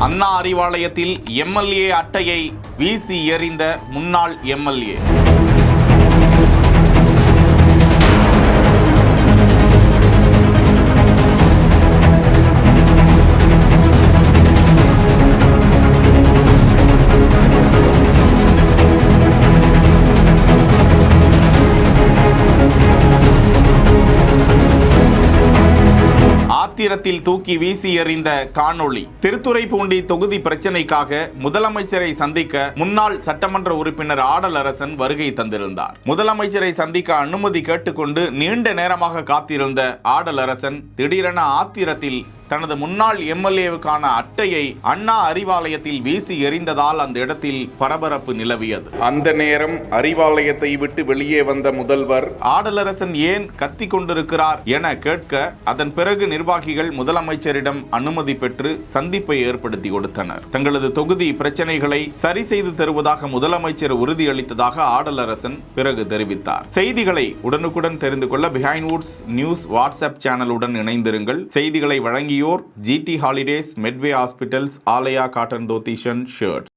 அண்ணா அறிவாலயத்தில் எம்எல்ஏ அட்டையை வீசி எறிந்த முன்னாள் எம்எல்ஏ. ஆத்திரத்தில் தூக்கி வீசி எறிந்த காணொளி. திருத்துறைப்பூண்டி தொகுதி பிரச்சனைக்காக முதலமைச்சரை சந்திக்க முன்னாள் சட்டமன்ற உறுப்பினர் ஆடலரசன் வருகை தந்திருந்தார். முதலமைச்சரை சந்திக்க அனுமதி கேட்டுக்கொண்டு நீண்ட நேரமாக காத்திருந்த ஆடலரசன் திடீரென ஆத்திரத்தில் தனது முன்னாள் எம்எல்ஏவுக்கான அட்டையை அண்ணா அறிவாலயத்தில் வீசி எறிந்ததால் அந்த இடத்தில் பரபரப்பு நிலவியது. அந்த நேரம் அறிவாலயத்தை விட்டு வெளியே வந்த முதல்வர் ஆடலரசன் ஏன் கத்தி கொண்டிருக்கிறார் என கேட்க, அதன் பிறகு நிர்வாகிகள் முதலமைச்சரிடம் அனுமதி பெற்று சந்திப்பை ஏற்படுத்தி கொடுத்தனர். தங்களது தொகுதி பிரச்சனைகளை சரி செய்து தருவதாக முதலமைச்சர் உறுதியளித்ததாக ஆடலரசன் பிறகு தெரிவித்தார். செய்திகளை உடனுக்குடன் தெரிந்து கொள்ள பிஹைண்ட் வுட்ஸ் நியூஸ் வாட்ஸ்அப் சேனலுடன் இணைந்திருங்கள். செய்திகளை வழங்கி GT Holidays, Medway Hospitals, Alaya Cotton Dhotishan Shirts.